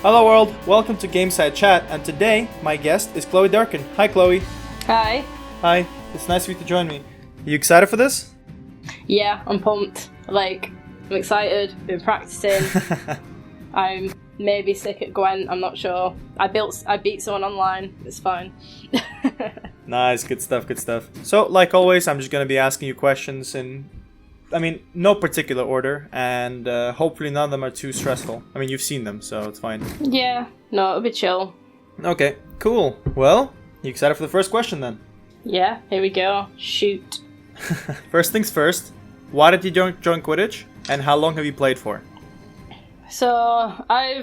Hello world, welcome to Gameside Chat, and today my guest is Chloe Durkin. Hi Chloe. Hi. Hi, it's nice of you to join me. Are you excited for this? Yeah, I'm pumped. I'm excited, been practicing. I'm maybe sick at Gwent, I'm not sure. I beat someone online, it's fine. Nice, good stuff, good stuff. So, like always, I'm just going to be asking you questions in, no particular order, and hopefully none of them are too stressful. You've seen them, so it's fine. Yeah, no, it'll be chill. Okay, cool. Well, you excited for the first question then? Yeah, here we go. Shoot. First things first, why did you join Quidditch, and how long have you played for? So, I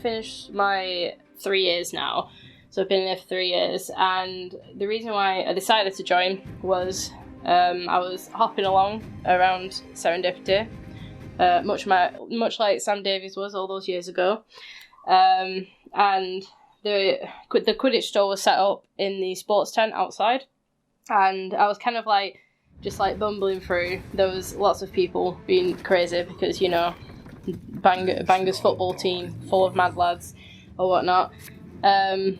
finished my 3 years now. So I've been there for 3 years, and the reason why I decided to join was I was hopping along around Serendipity, much like Sam Davies was all those years ago, and the Quidditch store was set up in the sports tent outside, and I was kind of just bumbling through. There was lots of people being crazy because, you know, Bangor's football team full of mad lads or whatnot. And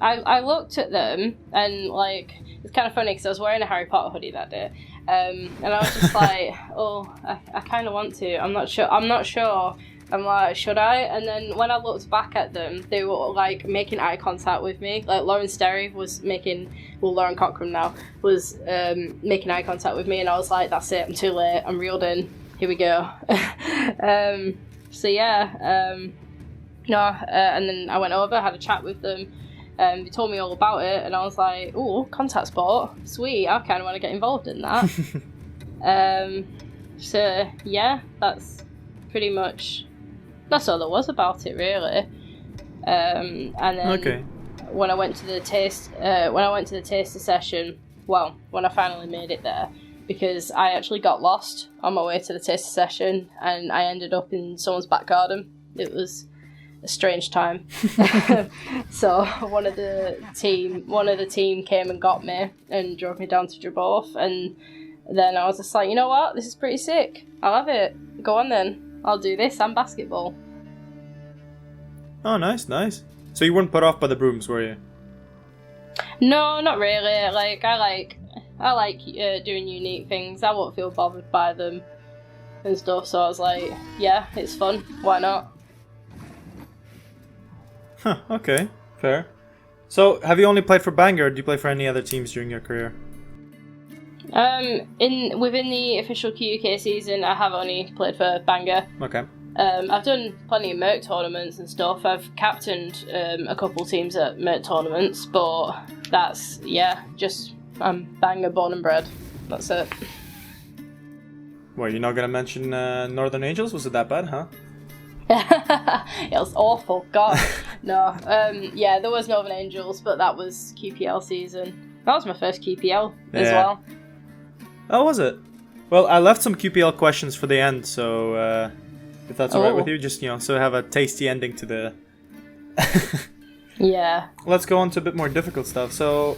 I looked at them, and it's kind of funny because I was wearing a Harry Potter hoodie that day, and I was just like, oh, I kind of want to. I'm not sure. I'm like, should I? And then when I looked back at them, they were making eye contact with me. Lauren Sterry was Lauren Cochran now was making eye contact with me, and I was like, that's it. I'm too late. I'm reeled in. Here we go. So yeah. And then I went over, had a chat with them, they told me all about it, and I was like, ooh, contact sport, sweet, I kind of want to get involved in that. So yeah, that's pretty much, that's all there was about it, really. And then okay. when I went to the taster session, well, when I finally made it there, because I actually got lost on my way to the taster session, and I ended up in someone's back garden. It was a strange time. So one of the team came and got me and drove me down to Draboth, and then I was just like, you know what, this is pretty sick, I'll have it, go on then, I'll do this and basketball. Oh, nice. So you weren't put off by the brooms, were you? No, not really. I like doing unique things. I won't feel bothered by them and stuff, so I was like, yeah, it's fun, why not? Huh, okay, fair. So, have you only played for Bangor, or do you play for any other teams during your career? Within the official QUK season, I have only played for Bangor. Okay. I've done plenty of Merc tournaments and stuff. I've captained a couple teams at Merc tournaments, but that's, I'm Bangor born and bred. That's it. Well, you're not gonna mention Northern Angels? Was it that bad, huh? It was awful, God. No, there was Northern Angels, but that was QPL season. That was my first QPL as well. Oh, was it? Well, I left some QPL questions for the end, so if that's alright with you, just, so have a tasty ending to the... Yeah. Let's go on to a bit more difficult stuff. So,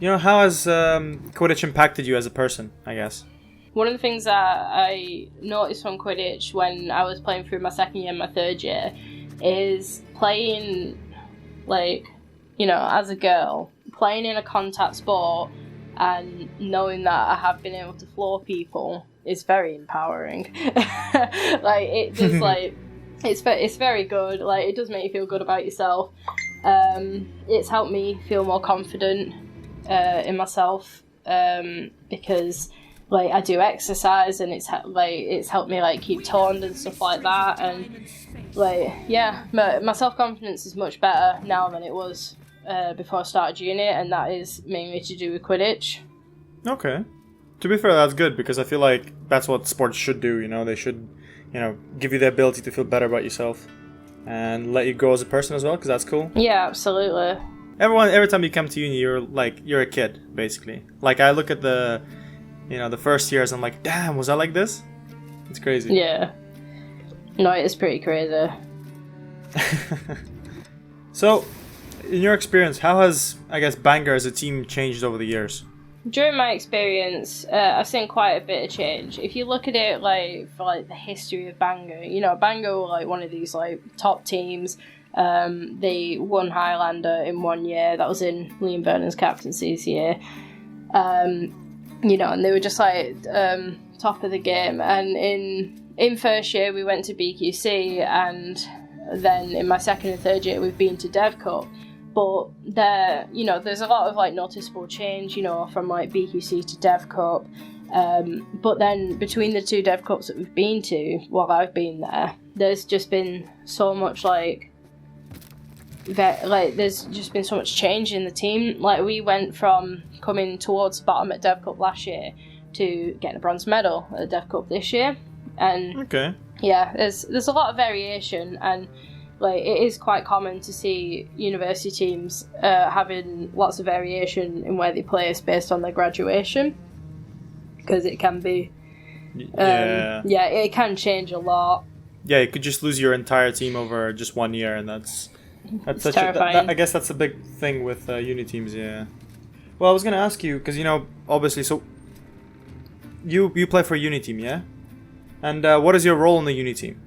how has Quidditch impacted you as a person, I guess? One of the things that I noticed from Quidditch when I was playing through my second year and my third year is playing, as a girl, playing in a contact sport and knowing that I have been able to floor people is very empowering. It's very good. It does make you feel good about yourself. It's helped me feel more confident in myself because I do exercise, and it's helped me keep toned and stuff like that, and my self-confidence is much better now than it was before I started uni, and that is mainly to do with Quidditch. Okay. To be fair, that's good, because I feel like that's what sports should do, they should, give you the ability to feel better about yourself and let you grow as a person as well, because that's cool. Yeah, absolutely. Every time you come to uni, you're a kid, basically. I look at the first years, I'm like, damn, was I like this? It's crazy. Yeah. No, it is pretty crazy. So, in your experience, how has, Bangor as a team changed over the years? during my experience, I've seen quite a bit of change. If you look at it for the history of Bangor, Bangor were one of these top teams. They won Highlander in 1 year. That was in Liam Vernon's captaincy's year. And they were just top of the game. And in first year we went to BQC, and then in my second and third year we've been to Dev Cup. But there's a lot of noticeable change, from BQC to Dev Cup. But then between the two Dev Cups that we've been to while I've been there, there's just been so much there's just been so much change in the team. We went from coming towards the bottom at Dev Cup last year to getting a bronze medal at the Dev Cup this year. And okay, yeah, there's a lot of variation, and it is quite common to see university teams having lots of variation in where they place based on their graduation, because it can be it can change a lot. Yeah, you could just lose your entire team over just 1 year, and that's such terrifying. I guess that's a big thing with uni teams. Yeah. Well, I was gonna ask you, because obviously, so you play for a uni team, yeah? And what is your role in the uni team?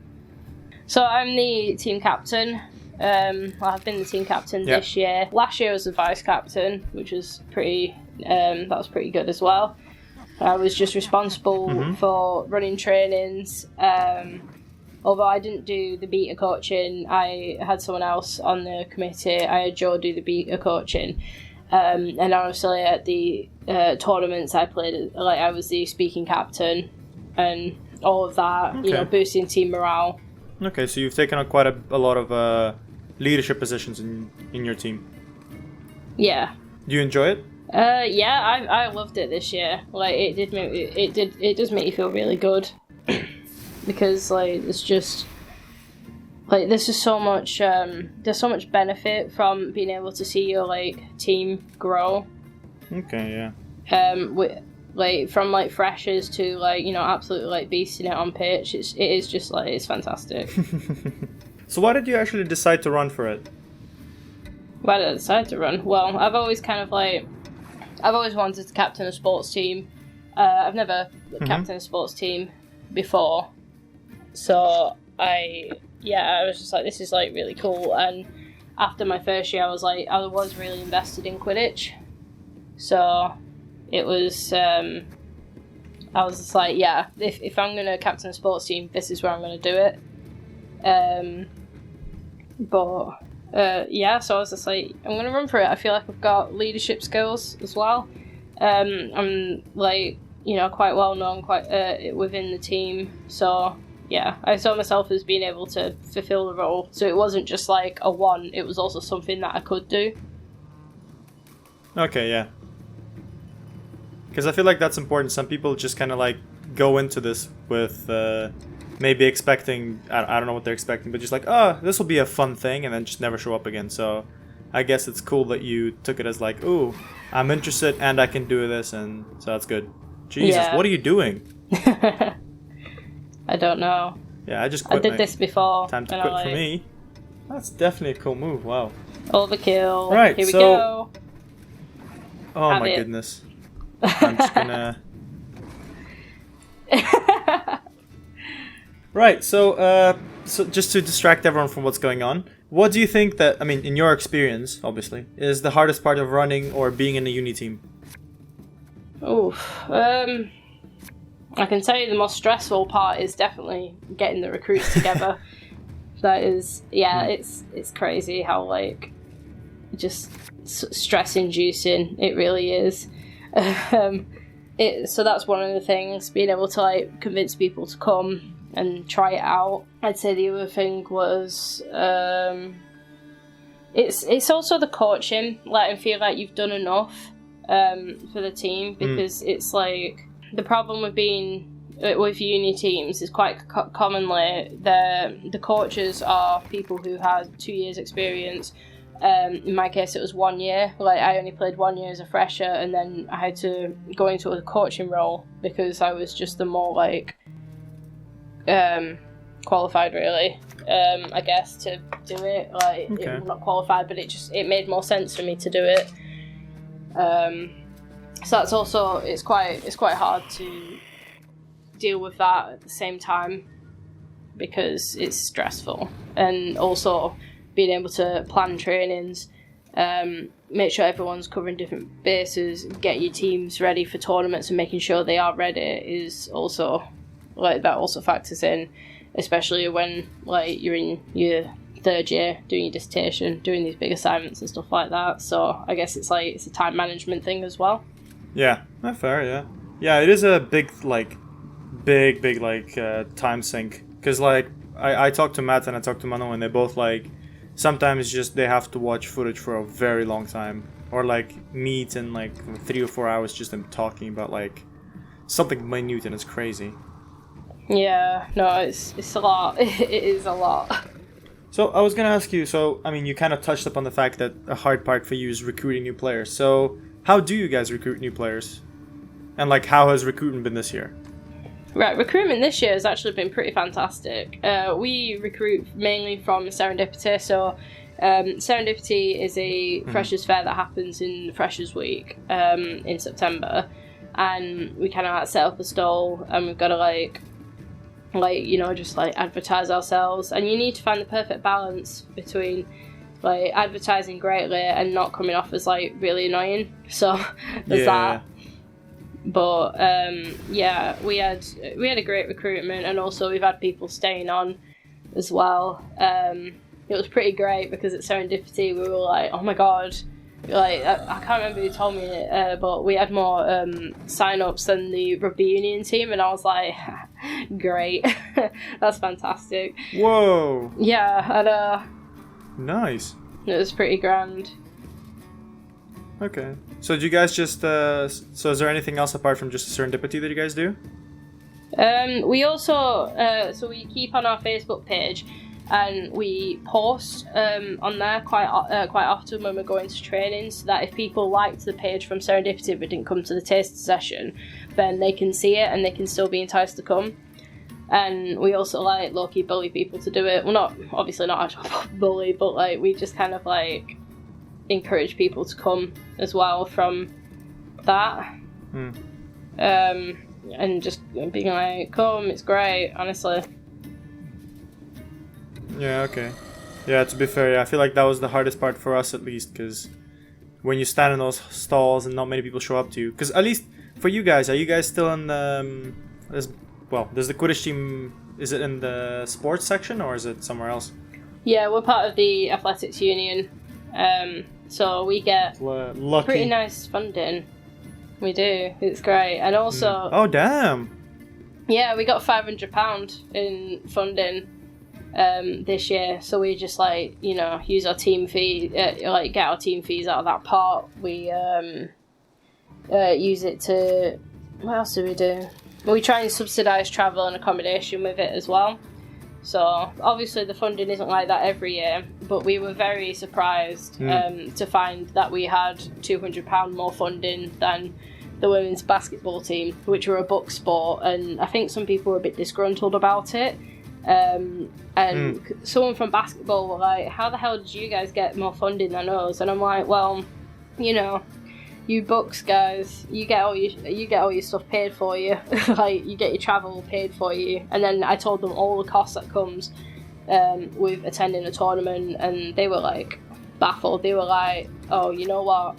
So I'm the team captain. I've been the team captain this year. Last year I was the vice captain, which was pretty good as well. I was just responsible for running trainings. Although I didn't do the beta coaching, I had someone else on the committee. I had Joe do the beta coaching. And obviously at the tournaments I played, I was the speaking captain and all of that, boosting team morale. Okay, so you've taken on quite a lot of leadership positions in your team. Yeah. Do you enjoy it? Yeah, I loved it this year. It does make you feel really good because it's just there's just so much there's so much benefit from being able to see your team grow. Okay, yeah. From freshers to absolutely beasting it on pitch. It is just it's fantastic. So why did you actually decide to run for it? Why did I decide to run? Well, I've always I've always wanted to captain a sports team. I've never captained a sports team before, so I was just this is really cool. And after my first year, I was really invested in Quidditch, so it was I was just if I'm gonna captain a sports team, this is where I'm gonna do it. So I was just I'm gonna run for it. I feel like I've got leadership skills as well. I'm quite well known within the team, so yeah, I saw myself as being able to fulfill the role. So it wasn't just a one; it was also something that I could do. Okay, yeah. Because I feel like that's important. Some people just kind of go into this with maybe expecting, I don't know what they're expecting, but just this will be a fun thing, and then just never show up again. So I guess it's cool that you took it as ooh, I'm interested and I can do this, and so that's good. Jesus, What are you doing? I don't know. Yeah, I just quit. I did this before. Time to quit for me. That's definitely a cool move, wow. Overkill. Right, here we go. Oh Have my it. goodness. I'm just gonna... Right, so just to distract everyone from what's going on, what do you think that, in your experience, obviously, is the hardest part of running or being in a uni team? I can tell you the most stressful part is definitely getting the recruits together. That is, it's crazy how just stress-inducing it really is. So that's one of the things, being able to convince people to come and try it out. I'd say the other thing was it's also the coaching, letting feel like you've done enough for the team, because it's the problem with being with uni teams is quite commonly the coaches are people who had 2 years experience. In my case, it was 1 year. I only played 1 year as a fresher, and then I had to go into a coaching role because I was just the more qualified, really. I guess to do it. Not qualified, but it made more sense for me to do it. So that's also it's quite hard to deal with that at the same time because it's stressful, and also being able to plan trainings, make sure everyone's covering different bases, get your teams ready for tournaments and making sure they are ready is also that also factors in, especially when you're in your third year doing your dissertation, doing these big assignments and stuff like that. So I guess it's a time management thing as well. Yeah, not fair. Yeah, it is a big time sink, because I talked to Matt and I talked to Mano, and they both sometimes just they have to watch footage for a very long time, or meet in 3 or 4 hours just them talking about something minute, and it's crazy. Yeah, no, it's a lot. It is a lot. So I was gonna ask you, so I mean you kind of touched upon the fact that a hard part for you is recruiting new players. So how do you guys recruit new players? And how has recruitment been this year? Right, recruitment this year has actually been pretty fantastic. We recruit mainly from Serendipity. So Serendipity is a Freshers Fair that happens in Freshers Week in September. And we kind of set up a stall, and we've got to just advertise ourselves. And you need to find the perfect balance between advertising greatly and not coming off as really annoying. So there's that. But we had a great recruitment, and also we've had people staying on as well. It was pretty great because at Serendipity we were like, oh my god, I can't remember who told me it, but we had more sign-ups than the rugby union team, and I was like, great, that's fantastic. Whoa. Yeah, and nice. It was pretty grand. Okay. So do you guys just so is there anything else apart from just Serendipity that you guys do? We also so we keep on our Facebook page, and we post on there quite often when we're going to training, so that if people liked the page from Serendipity but didn't come to the taster session, then they can see it and they can still be enticed to come. And we also low-key bully people to do it. Well, not actually bully, but we just kind of encourage people to come as well from that. And just being come, it's great, honestly. Yeah, okay. Yeah, to be fair, I feel like that was the hardest part for us, at least, because when you stand in those stalls and not many people show up to you, because at least for you guys, are you guys still in the does the Quidditch team, is it in the sports section or is it somewhere else? Yeah, we're part of the athletics union. So we get lucky. Pretty nice funding. We do. It's great. And also... Oh, damn. Yeah, we got £500 in funding this year. So we just, use our team fee, get our team fees out of that pot. We use it to... What else do we do? We try and subsidise travel and accommodation with it as well. So obviously the funding isn't like that every year, but we were very surprised to find that we had £200 more funding than the women's basketball team, which were a book sport, and I think some people were a bit disgruntled about it. Someone from basketball were like, how the hell did you guys get more funding than us? And I'm like, well, you books guys, you get all your stuff paid for you. You get your travel paid for you. And then I told them all the costs that comes with attending a tournament, and they were baffled. They were like, oh, you know what?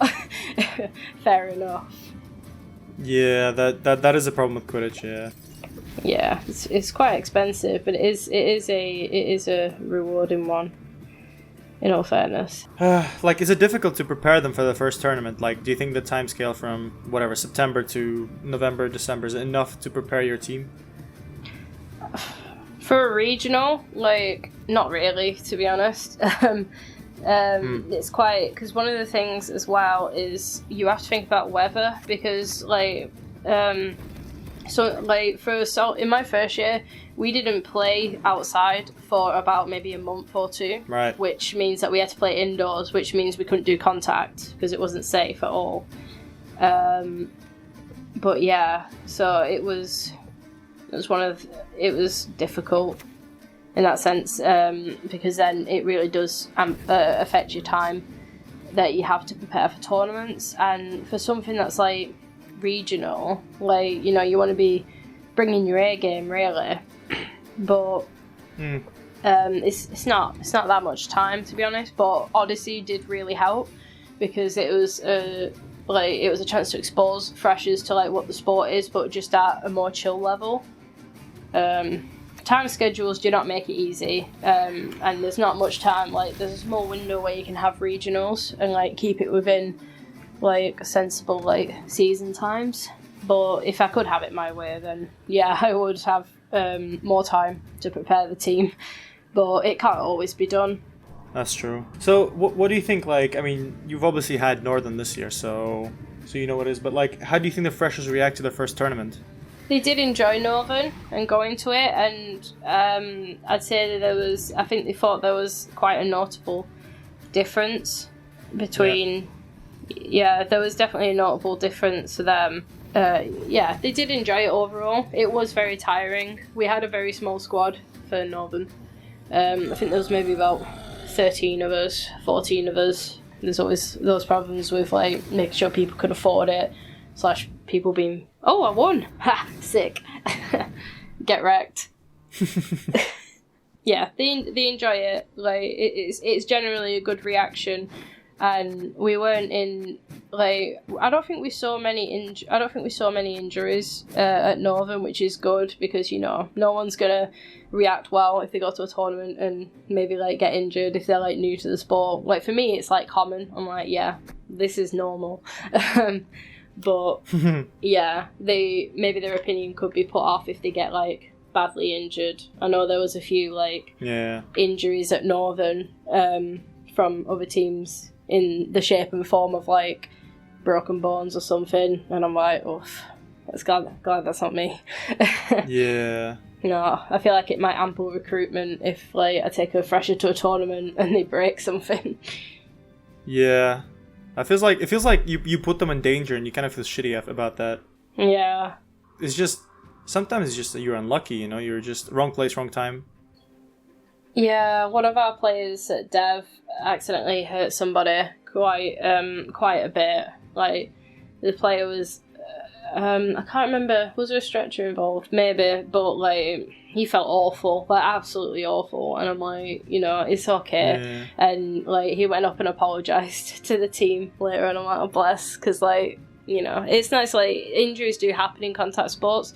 Fair enough. Yeah, that is a problem with Quidditch. Yeah, it's quite expensive, but it is a rewarding one. In all fairness. Is it difficult to prepare them for the first tournament? Do you think the time scale from whatever September to November, December is enough to prepare your team? For a regional, not really, to be honest. It's quite, because one of the things as well is you have to think about weather, because in my first year, we didn't play outside for about maybe a month or two. Right. Which means that we had to play indoors, which means we couldn't do contact because it wasn't safe at all. But yeah, so it was difficult in that sense, because then it really does affect your time that you have to prepare for tournaments. And for something that's regional, like, you know, you want to be bringing your A game, really. But it's not that much time, to be honest. But Odyssey did really help because it was a chance to expose freshers to like what the sport is, but just at a more chill level. Time schedules do not make it easy, and there's not much time. Like, there's a small window where you can have regionals and like keep it within like sensible like season times. But if I could have it my way, then yeah, I would have more time to prepare the team. But it can't always be done. That's true. So what do you think? Like, I mean, you've obviously had Northern this year, so you know what it is. But like, how do you think the freshers react to their first tournament? They did enjoy Northern and going to it, and I'd say that I think they thought there was quite a notable difference between. Yeah, there was definitely a notable difference to them. Yeah, they did enjoy it overall. It was very tiring. We had a very small squad for Northern. I think there was maybe about 13 of us, 14 of us. There's always those problems with like making sure people could afford it, / people being, oh, I won, ha, sick, get wrecked. Yeah, they enjoy it. Like, it's generally a good reaction, and we weren't in like, I don't think we saw many injuries at Northern, which is good because, you know, no one's gonna react well if they go to a tournament and maybe like get injured if they're like new to the sport. Like, for me, it's like common. I'm like, yeah, this is normal. But yeah, maybe their opinion could be put off if they get like badly injured. I know there was a few like injuries at Northern from other teams in the shape and form of like broken bones or something, and I'm like, oh, that's glad that's not me. Yeah. No, I feel like it might ample recruitment if like I take a fresher to a tournament and they break something. Yeah. It feels like you put them in danger and you kind of feel shitty about that. Yeah. It's just, sometimes it's just that you're unlucky, you know, you're just wrong place, wrong time. Yeah, one of our players at Dev accidentally hurt somebody quite a bit. Like, the player was, I can't remember, was there a stretcher involved? Maybe, but like, he felt awful, like absolutely awful, and I'm like, you know, it's okay. Yeah. And like, he went up and apologised to the team later, and I'm like, oh bless, because like, you know, it's nice, like, injuries do happen in contact sports,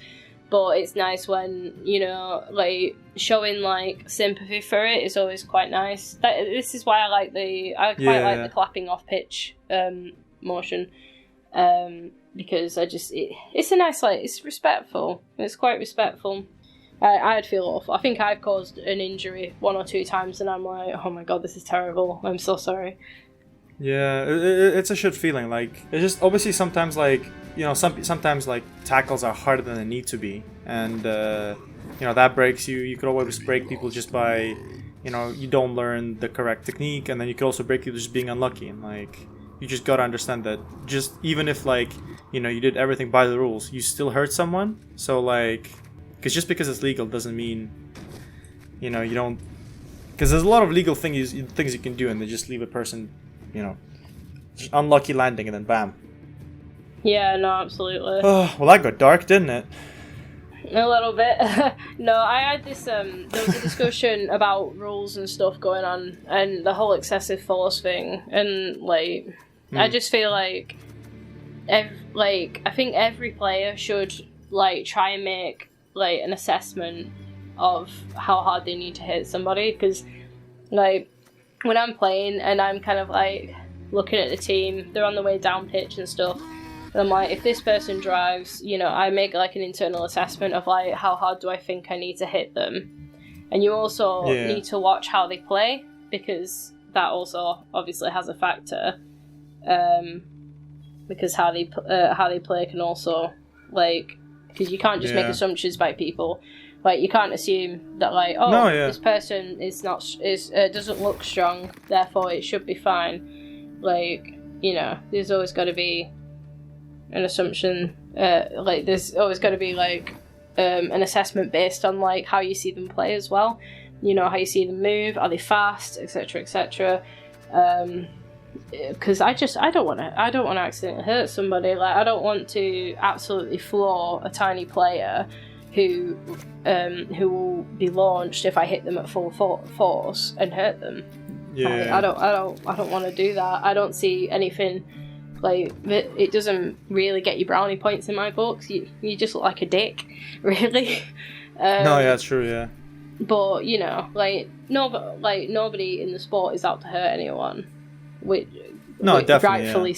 but it's nice when, you know, like, showing like sympathy for it is always quite nice. This is why I quite like the clapping off pitch motion, because it's a nice, like, it's respectful. It's quite respectful. I'd feel awful. I think I've caused an injury 1 or 2 times, and I'm like, oh my god, this is terrible. I'm so sorry. Yeah, it's a shit feeling. Like, it's just, obviously sometimes, like, you know, sometimes like tackles are harder than they need to be, and you know, that breaks you. You could always break people just by, you know, you don't learn the correct technique, and then you could also break people just being unlucky. And like, you just gotta understand that just even if, like, you know, you did everything by the rules, you still hurt someone. So like, because just because it's legal doesn't mean, you know, you don't. Because there's a lot of legal things you can do, and they just leave a person, you know, just unlucky landing, and then bam. Yeah, no, absolutely. Oh, well, that got dark, didn't it? A little bit. No, I had this, there was a discussion about rules and stuff going on, and the whole excessive force thing, and like, I just feel like, I think every player should like try and make like an assessment of how hard they need to hit somebody, because like, when I'm playing and I'm kind of like looking at the team, they're on the way down pitch and stuff, and I'm like, if this person drives, you know, I make like an internal assessment of like, how hard do I think I need to hit them. And you also need to watch how they play, because that also obviously has a factor, because how they play can also, like, because you can't just make assumptions by people. Like, you can't assume that, like, this person doesn't look strong, therefore it should be fine. Like, you know, there's always got to be an assumption. Like, there's always got to be like an assessment based on like how you see them play as well. You know, how you see them move, are they fast, etc., etc. because I don't want to accidentally hurt somebody. Like, I don't want to absolutely floor a tiny player who will be launched if I hit them at full force and hurt them. Yeah. Like, I don't want to do that. I don't see anything like it doesn't really get you brownie points in my books. You just look like a dick, really. No, yeah, it's true, yeah. But nobody in the sport is out to hurt anyone. Definitely,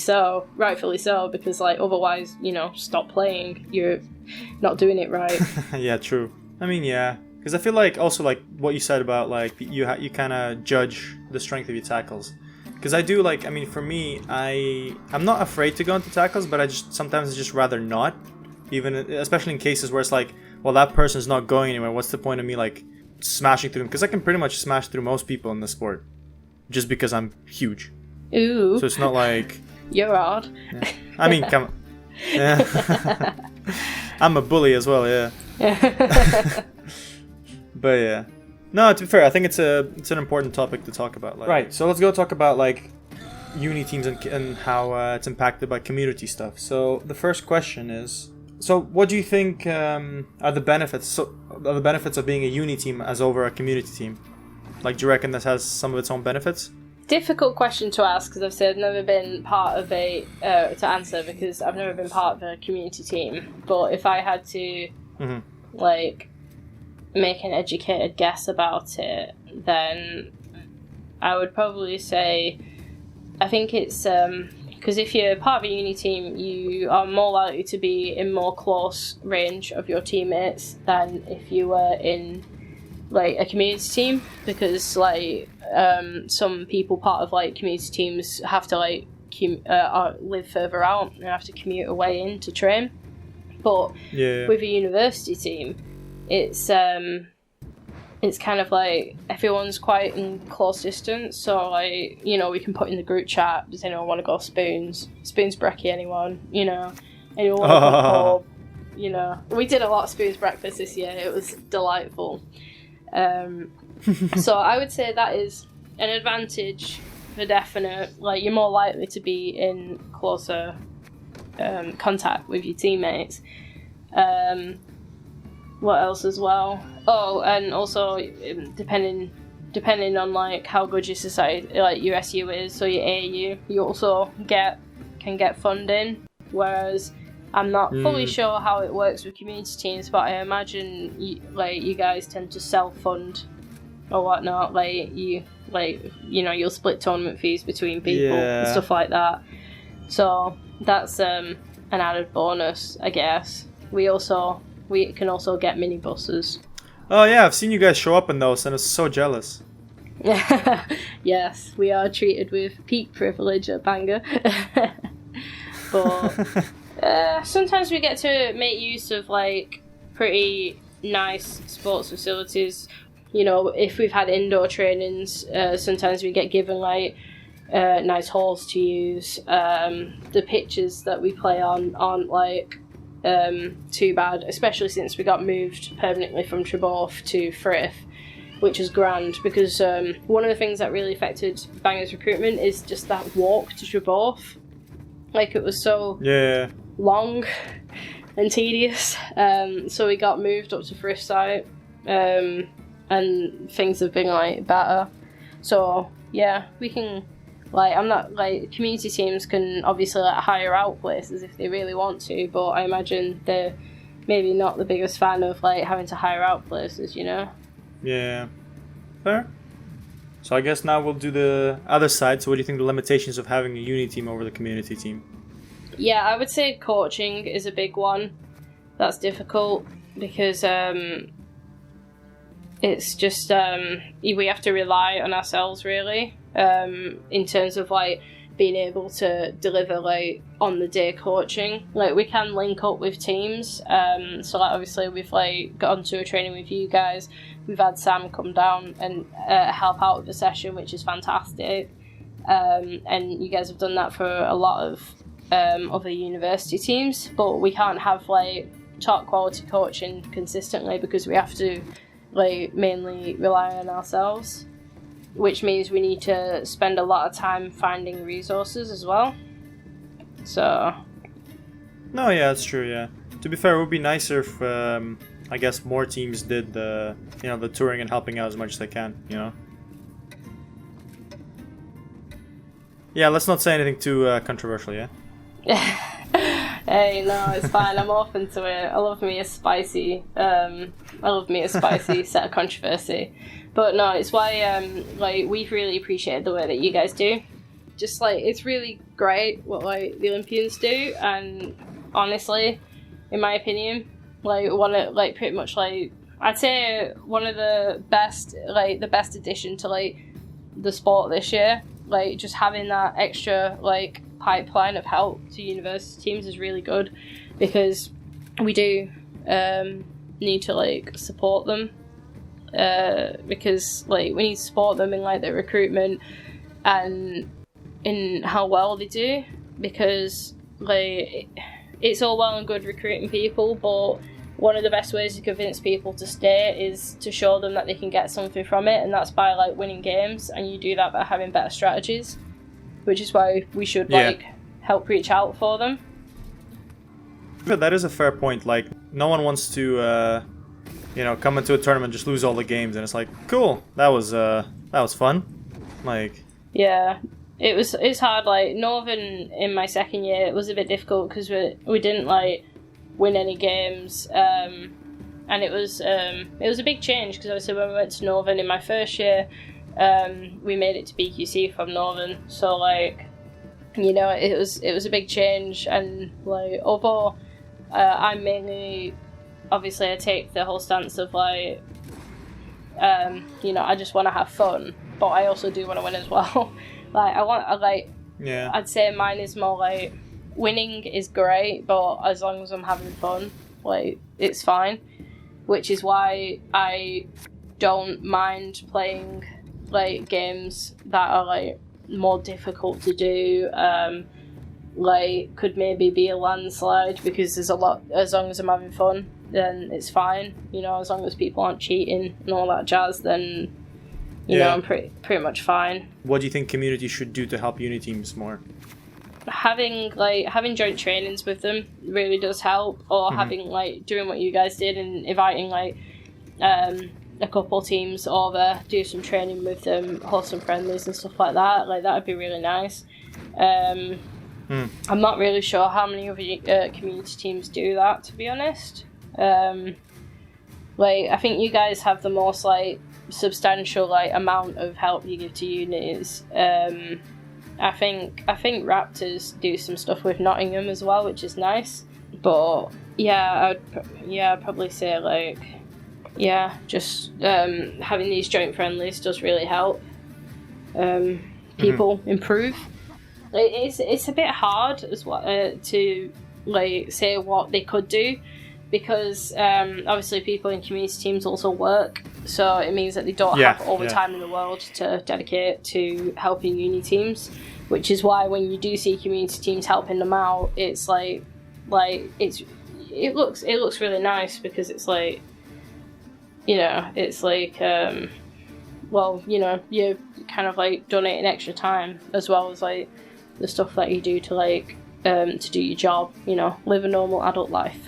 rightfully so, because otherwise, stop playing. You're not doing it right. Yeah, true. I mean, yeah, because I feel like also like what you said about like you kind of judge the strength of your tackles. Because I do for me, I'm not afraid to go into tackles, but sometimes I just rather not. Even especially in cases where it's like, well, that person's not going anywhere. What's the point of me like smashing through them? Because I can pretty much smash through most people in the sport, just because I'm huge. Ooh. So it's not like... You're odd. Yeah. I mean, come on. Yeah. I'm a bully as well, yeah. But yeah. No, to be fair, I think it's an important topic to talk about. Right, so let's go talk about uni teams and how it's impacted by community stuff. So the first question is... So what do you think are the benefits of being a uni team as over a community team? Like, do you reckon this has some of its own benefits? Difficult question to ask, because I've said I've never been part of to answer, because I've never been part of a community team. But if I had to make an educated guess about it, then I would probably say I think it's because if you're part of a uni team, you are more likely to be in more close range of your teammates than if you were in a community team, because some people part of community teams have to live further out and have to commute away in to train. But with a university team, it's kind of everyone's quite in close distance, so we can put in the group chat, does anyone want to go spoons brekkie, anyone want to go pub, we did a lot of spoons breakfast this year. It was delightful. So I would say that is an advantage for definite. You're more likely to be in closer contact with your teammates. What else as well? Oh, and also depending on how good your society, your SU is, so your AU, you also can get funding. Whereas I'm not fully sure how it works with community teams, but I imagine you guys tend to self-fund or whatnot. You'll split tournament fees between people and stuff like that. So that's an added bonus, I guess. We can also get minibuses. Oh yeah, I've seen you guys show up in those, and I'm so jealous. Yes, we are treated with peak privilege at Bangor. But sometimes we get to make use of pretty nice sports facilities. If we've had indoor trainings, sometimes we get given nice halls to use. The pitches that we play on aren't too bad, especially since we got moved permanently from Treborth to Frith, which is grand, because one of the things that really affected Bangor's recruitment is just that walk to Treborth. It was so long and tedious, so we got moved up to Frith site, and things have been better. So yeah, we can I'm not community teams can obviously hire out places if they really want to, but I imagine they're maybe not the biggest fan of having to hire out places, Yeah, fair. So I guess now we'll do the other side. So what do you think the limitations of having a uni team over the community team? Yeah, I would say coaching is a big one. That's difficult because it's just we have to rely on ourselves really, in terms of being able to deliver on the day coaching. We can link up with teams, so obviously we've gone to a training with you guys. We've had Sam come down and help out with the session, which is fantastic, and you guys have done that for a lot of other university teams, but we can't have top quality coaching consistently because we have to mainly rely on ourselves. which means we need to spend a lot of time finding resources as well. So. No, yeah, that's true. Yeah. To be fair, it would be nicer if I guess more teams did the the touring and helping out as much as they can. Yeah, let's not say anything too controversial. Yeah. Hey, no, it's fine. I'm open to it. I love me a spicy set of controversy. But no, it's why like we've really appreciated the way that you guys do. Just like it's really great what like the Olympians do, and honestly, in my opinion, like one of like pretty much like I'd say one of the best addition to like the sport this year. Like just having that extra like pipeline of help to university teams is really good, because we do need to like support them, because like we need to support them in like their recruitment and in how well they do, because like it's all well and good recruiting people, but one of the best ways to convince people to stay is to show them that they can get something from it, and that's by like winning games, and you do that by having better strategies, which is why we should like help reach out for them. But that is a fair point. Like no one wants to come into a tournament, just lose all the games, and it's like, cool, that was fun. Like it's hard. Like Northern in my second year, it was a bit difficult because we didn't like win any games, and it was a big change, because obviously when we went to Northern in my first year, we made it to BQC from Northern, so like it was a big change, and like although I'm mainly obviously I take the whole stance of like I just want to have fun, but I also do want to win as well. I'd say mine is more like winning is great, but as long as I'm having fun, like it's fine, which is why I don't mind playing like games that are like more difficult to do, like could maybe be a landslide, because there's a lot, as long as I'm having fun then it's fine, as long as people aren't cheating and all that jazz, then I'm pretty much fine. What do you think community should do to help uni teams more? Having joint trainings with them really does help, or having like doing what you guys did and inviting like a couple teams over, do some training with them, host some friendlies and stuff like that. Like that would be really nice. I'm not really sure how many other community teams do that, to be honest. Like I think you guys have the most like substantial like amount of help you give to unis. I think Raptors do some stuff with Nottingham as well, which is nice. But I'd probably say like just having these joint friendlies does really help people improve. It's a bit hard as well to like say what they could do, because obviously people in community teams also work, so it means that they don't have all the time in the world to dedicate to helping uni teams, which is why when you do see community teams helping them out, it's like it looks really nice, because it's like it's like you're kind of like donating extra time as well as like the stuff that you do to like to do your job, live a normal adult life.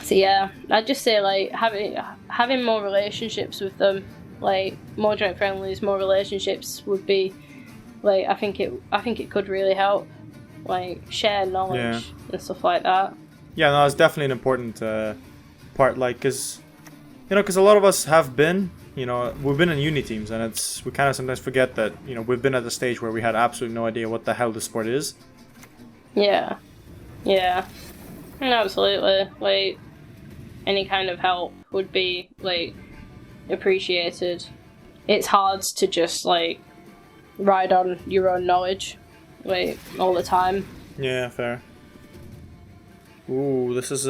So yeah, I'd just say like having more relationships with them, like more joint friendlies, more relationships would be like I think it could really help, like share knowledge and stuff like that. Yeah, no, it's definitely an important part, like because a lot of us have been, we've been in uni teams, and we kind of sometimes forget that we've been at the stage where we had absolutely no idea what the hell the sport is. Yeah, absolutely. Like any kind of help would be like appreciated. It's hard to just like ride on your own knowledge like all the time. Yeah, fair. Ooh, this is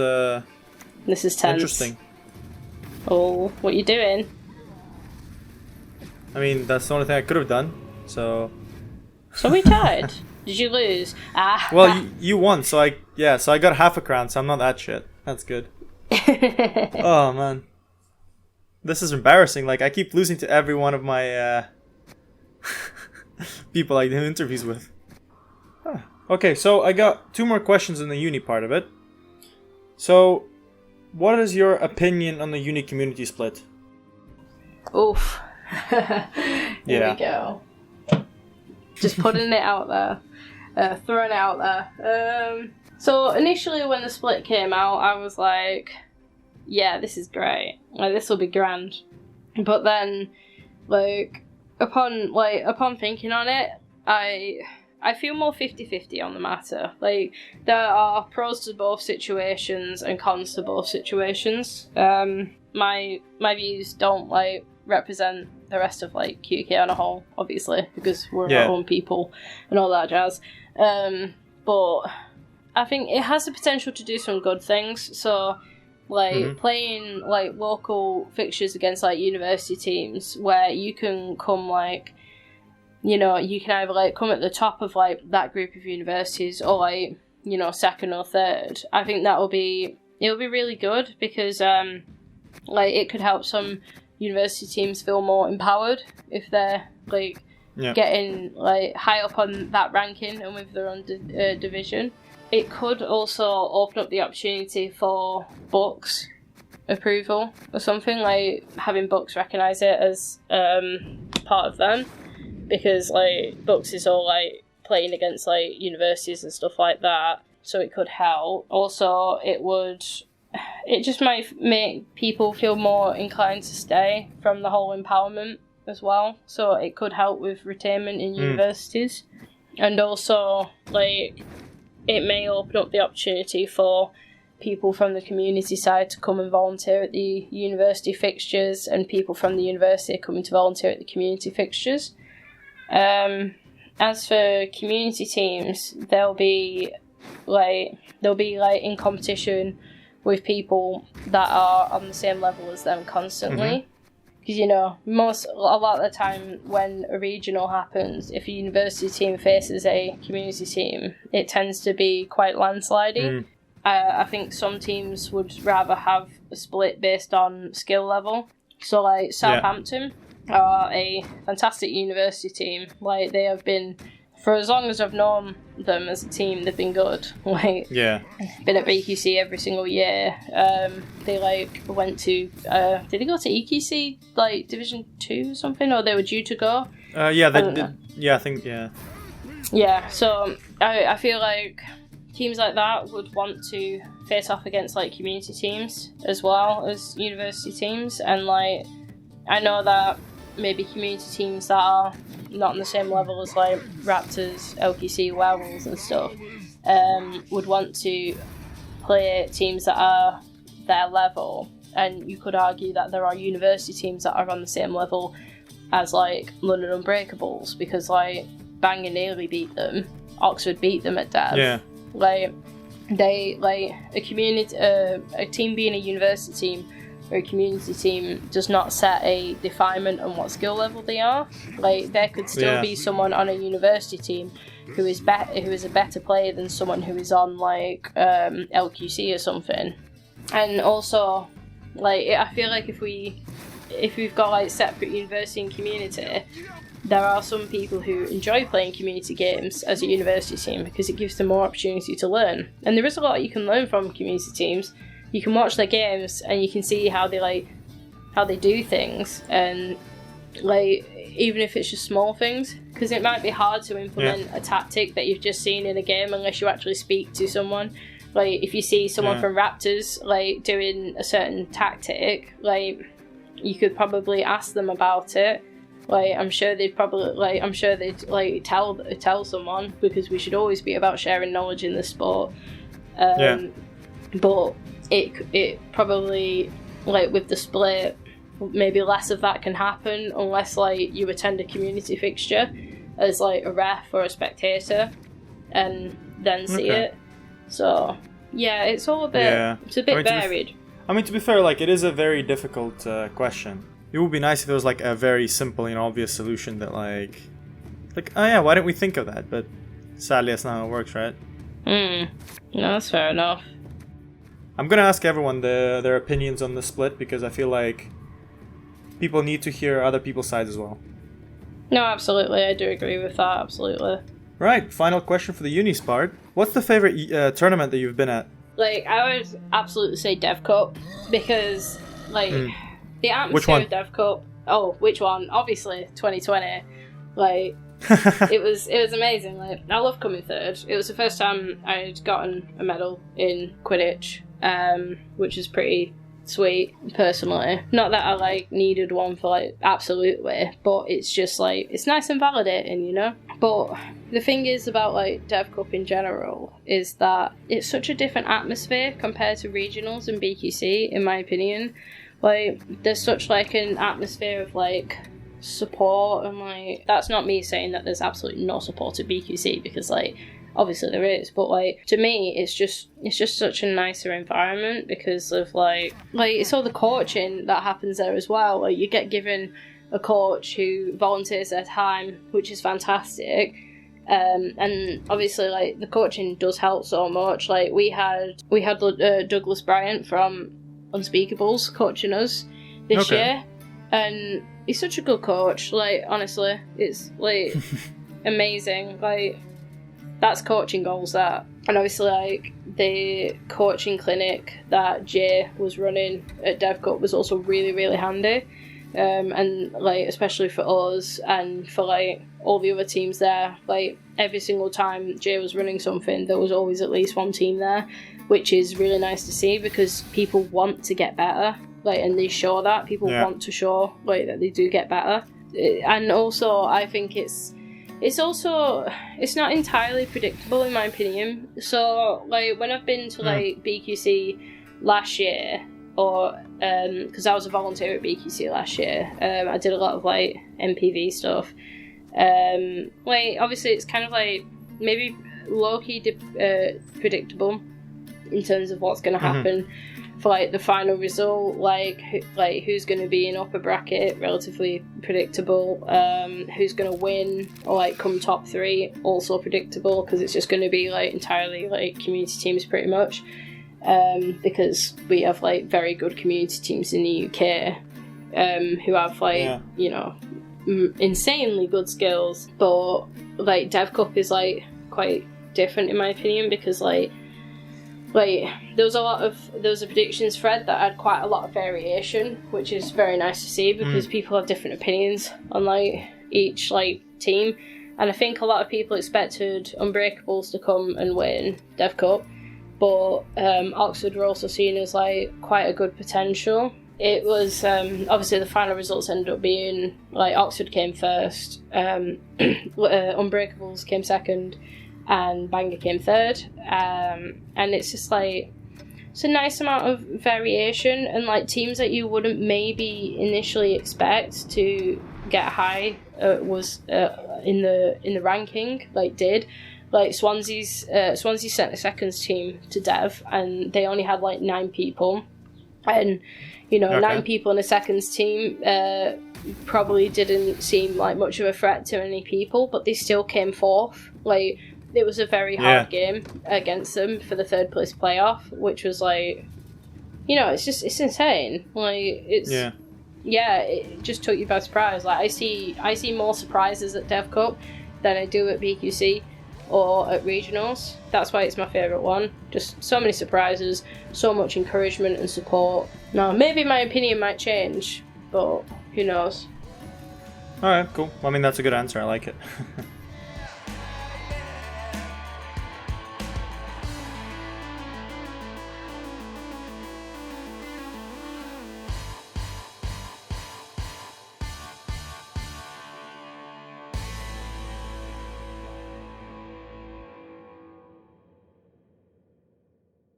tense. Interesting. Oh, what you doing? I mean, that's the only thing I could have done. So we tied. Did you lose? Well, you won, so I got half a crown, so I'm not that shit. That's good. Oh man. This is embarrassing. Like, I keep losing to every one of my people I do interviews with. Huh. Okay, so I got 2 more questions in the uni part of it. So, what is your opinion on the uni community split? Oof. Here we go. Just putting it out there. Throwing it out there. So, initially when the split came out, I was like, yeah, this is great. Like, this will be grand. But then, like, upon thinking on it, I feel more 50-50 on the matter. Like, there are pros to both situations and cons to both situations. My views don't, like, represent the rest of, like, QK on a whole, obviously, because we're our own people and all that jazz. But I think it has the potential to do some good things. So, like, playing, like, local fixtures against, like, university teams where you can come, like, you know, you can either, like, come at the top of, like, that group of universities or, like, you know, second or third. I think it'll be really good because, like, it could help some university teams feel more empowered if they're, like, getting, like, high up on that ranking and with their own division. It could also open up the opportunity for books approval or something, like having books recognise it as part of them. Because, like, books is all, like, playing against, like, universities and stuff like that, so it could help. Also, it just might make people feel more inclined to stay from the whole empowerment as well, so it could help with retainment in universities. And also, like, it may open up the opportunity for people from the community side to come and volunteer at the university fixtures, and people from the university coming to volunteer at the community fixtures. As for community teams, they'll be in competition with people that are on the same level as them constantly. Because, you know, a lot of the time when a regional happens, if a university team faces a community team, it tends to be quite landsliding. I think some teams would rather have a split based on skill level. So, like, Southampton are a fantastic university team. Like, they have been, for as long as I've known them as a team, they've been good. Like, been at BQC every single year. They, like, went to, did they go to EQC, like, Division 2 or something? Or they were due to go? Yeah, they did. Yeah, I think, Yeah, so I feel like teams like that would want to face off against, like, community teams as well as university teams. And, like, I know that maybe community teams that are not on the same level as, like, Raptors, LQC, Werewolves and stuff would want to play teams that are their level, and you could argue that there are university teams that are on the same level as, like, London Unbreakables, because, like, Bangor nearly beat them, Oxford beat them at Dev. Like, they, like, a team being a university team or a community team does not set a definement on what skill level they are. Like, there could still be someone on a university team who is a better player than someone who is on, like, LQC or something. And also, like, I feel like if we've got, like, separate university and community, there are some people who enjoy playing community games as a university team because it gives them more opportunity to learn. And there is a lot you can learn from community teams. You can watch their games and you can see how they do things, and, like, even if it's just small things, because it might be hard to implement a tactic that you've just seen in a game unless you actually speak to someone. Like, if you see someone from Raptors, like, doing a certain tactic, like, you could probably ask them about it. Like, I'm sure they'd tell someone, because we should always be about sharing knowledge in the sport. But it probably, like, with the split, maybe less of that can happen unless, like, you attend a community fixture as, like, a ref or a spectator and then see it. So, yeah, it's all a bit, it's a bit varied. To be fair, like, it is a very difficult question. It would be nice if there was, like, a very simple and obvious solution that, like, oh yeah, why didn't we think of that? But sadly, that's not how it works, right? No, that's fair enough. I'm gonna ask everyone their opinions on the split, because I feel like people need to hear other people's sides as well. No, absolutely. I do agree with that. Absolutely. Right. Final question for the unis part. What's the favorite tournament that you've been at? Like, I would absolutely say Dev Cup because, like, the atmosphere of Dev Cup. Oh, which one? Obviously, 2020. Like, it was amazing. Like, I love coming third. It was the first time I'd gotten a medal in Quidditch, which is pretty sweet, personally. Not that I, like, needed one for, like, absolutely, but it's just, like, it's nice and validating, you know? But the thing is about, like, Dev Cup in general is that it's such a different atmosphere compared to regionals and BQC, in my opinion. Like, there's such, like, an atmosphere of, like, support, and, like, that's not me saying that there's absolutely no support at BQC, because, like, obviously there is, but, like, to me, it's just such a nicer environment because of, like it's all the coaching that happens there as well. Like, you get given a coach who volunteers their time, which is fantastic. And obviously, like, the coaching does help so much. Like, we had Douglas Bryant from Unspeakables coaching us this year, and he's such a good coach. Like, honestly, it's, like, amazing. Like, that's coaching goals, that. And obviously, like, the coaching clinic that Jay was running at Dev Cup was also really, really handy. And, like, especially for us and for, like, all the other teams there. Like, every single time Jay was running something, there was always at least one team there, which is really nice to see because people want to get better. Like, and they show that. People want to show, like, that they do get better. And also, I think it's not entirely predictable, in my opinion. So, like, when I've been to, like, BQC last year, or because I was a volunteer at BQC last year, I did a lot of, like, MPV stuff. Like, obviously it's kind of, like, maybe low-key predictable in terms of what's going to happen for, like, the final result. Like who's going to be in upper bracket, relatively predictable. Who's going to win or, like, come top 3, also predictable, because it's just going to be, like, entirely, like, community teams pretty much. Because we have, like, very good community teams in the UK who have, like, you know, insanely good skills. But, like, Dev Cup is, like, quite different, in my opinion, because, like there was a predictions thread that had quite a lot of variation, which is very nice to see because people have different opinions on, like, each, like, team. And I think a lot of people expected Unbreakables to come and win Dev Cup, but Oxford were also seen as, like, quite a good potential. It was obviously the final results ended up being, like, Oxford came first, Unbreakables came second, and Bangor came third. And it's just, like, it's a nice amount of variation, and, like, teams that you wouldn't maybe initially expect to get high was in the ranking, like, did. Like, Swansea sent the seconds team to Dev, and they only had, like, 9 people. And, you know, 9 people in a seconds team probably didn't seem like much of a threat to many people, but they still came fourth. Like, it was a very hard game against them for the third place playoff, which was, like, you know, it's insane. Like, it's it just took you by surprise. Like, I see more surprises at Dev Cup than I do at BQC or at regionals. That's why it's my favourite one. Just so many surprises, so much encouragement and support. Now, maybe my opinion might change, but who knows? Alright, cool. Well, I mean, that's a good answer. I like it.